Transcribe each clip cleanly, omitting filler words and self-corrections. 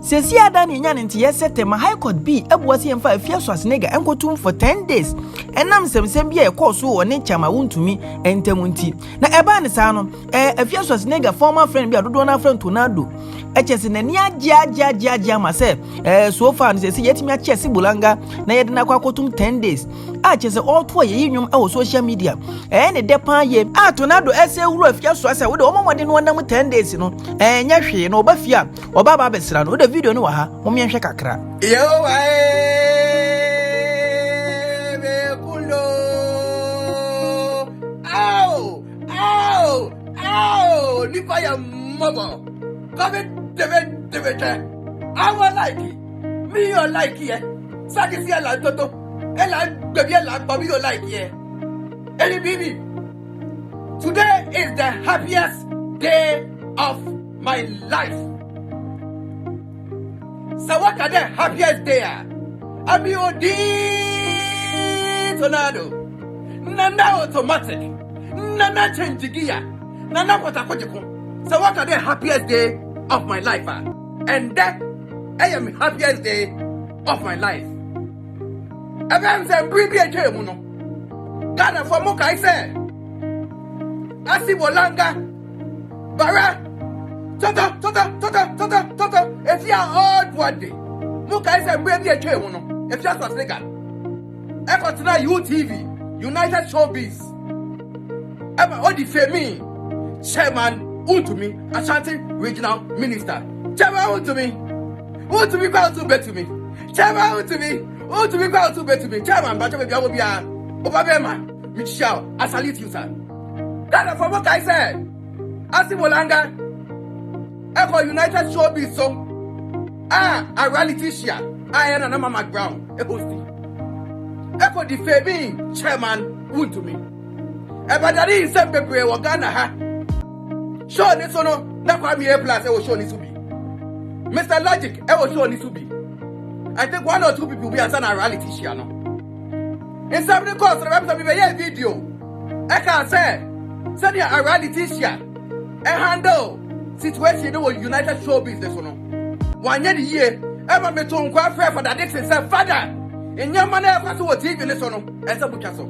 Sesi ada ne nya ne nte yesete ma high court B ebuase yemfa Afia Schwar enkotum for 10 days enam semsem bia e so woni chama wontumi entamunti na eba ne sa no Afia Schwar former friend bia dodo na friend Tornado echese na ni agya ma se so far no sesi yetimi achese bulanga na yede na kwakotum 10 days achese all to ye nnwom e social media ne depa ye Tornado ese wuru Afia Schwar se wo de omomode no nam 10 days no nya hwe no oba fia oba ba besra no de video no wa ha momienhwe kakra yo be kulo au nipa ya mobo come David I want like it me you like it saki si ala toto ela baby ela baby you like it any baby today is the happiest day of my life. So what are the happiest day? Abi odi Tornado. Nana automatic. Nana change gear. Nana potakojiko. So what are the happiest day of my life? And that I am happiest day of my life. Everyone say bring me a game, no. Ghana for Moka I say. Asi Bolanga. Bara. Toto. If you are old one day, Moka I say bring me a game, no. If you are Schwar. Ever tonight UTV, United Showbiz. Ever all the Femi, Chairman Untumi, Ashanti Regional Minister. Chairman Untumi go to bed to me. Chairman Untumi go to bed to me. Chairman, but you will be a Obama, Michelle. I salute you, sir. Ghana for what I said. Asi Bolanga, Ever United Showbiz so. A reality show. I am a Mama Brown, a hostie. Ever the Femi, Chairman Untumi. Ever that is some people who Ghana ha. Show this one, not for me a plus, I will show this to be. Mr. Logic, I will show this to be. I think 1 or 2 people will be a reality show. In some of the course, remember me a video. I can say a reality show. A handle situation with United Showbiz this one. 1 year, ever me to inquire for that Dixon said, Father, in your money, I was to TV this one, and some Buchaso.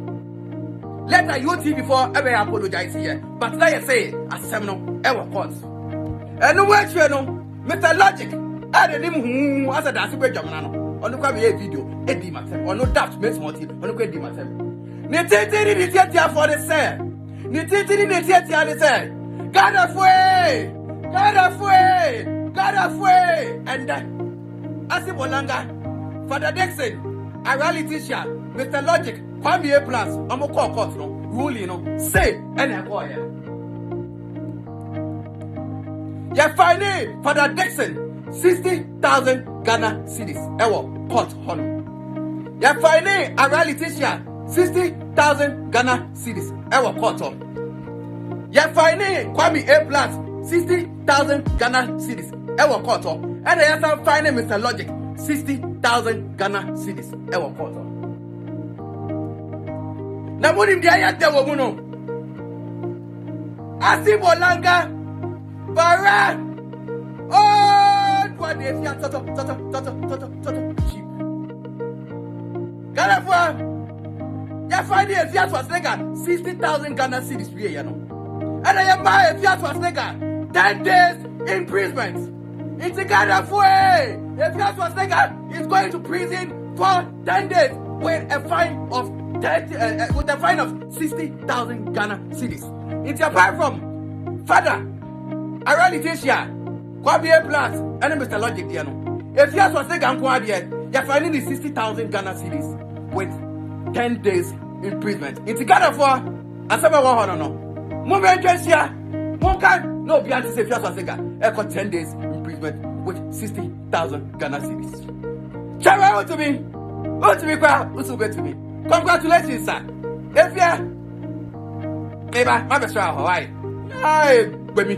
Let the UTV before ever apologize here. But like I say, a seminal ever courts. And no words, you know, Mr. Logic, I didn't even answer that super German. On the Kwame video, Eddie myself, or no doubt, Miss Monty, on the Eddie myself. Nitty for the same. Nitty the same. God of way. And Asi Bolanga, Father Dixon, a reality show, Mr. Logic. Kwame A plus, I'm a call court, no, ruling, no, say, and I go here. You're finding Father Dixon 60,000 Ghana cedis. Ewo, court, honor. You're finding a reality show 60,000 Ghana cedis. Ewo, court, honor. You're finding Kwame A plus 60,000 Ghana cedis. Ewo, court, honor. And I am finding Mr. Logic 60,000 Ghana cedis. Ewo, court, honor. Na muni mdia ya dewo muno. Asi Bolanga. Bara. Oh, kwa defia toto. Cheap. Ghana for. Ya find the Afia Schwar 60,000 Ghana cedis here, you know. And I am buy Afia Schwar 10 days imprisonment. It's a Ghana for. Afia Schwar is going to prison for 10 days with a fine of with a fine of 60,000 Ghana cedis. It's apart from Father, a reality show, Kwame A plus, and Mr. Logic, you know. If you are saying you're finding the 60,000 Ghana cedis with 10 days imprisonment. It's Ghana for a 7 no. Moment here, one can no be anti if you are saying 10 days imprisonment with 60,000 Ghana cedis. Shout to me, to me. Congratulations, sir. If you, my best friend, Hawaii. Hi, baby.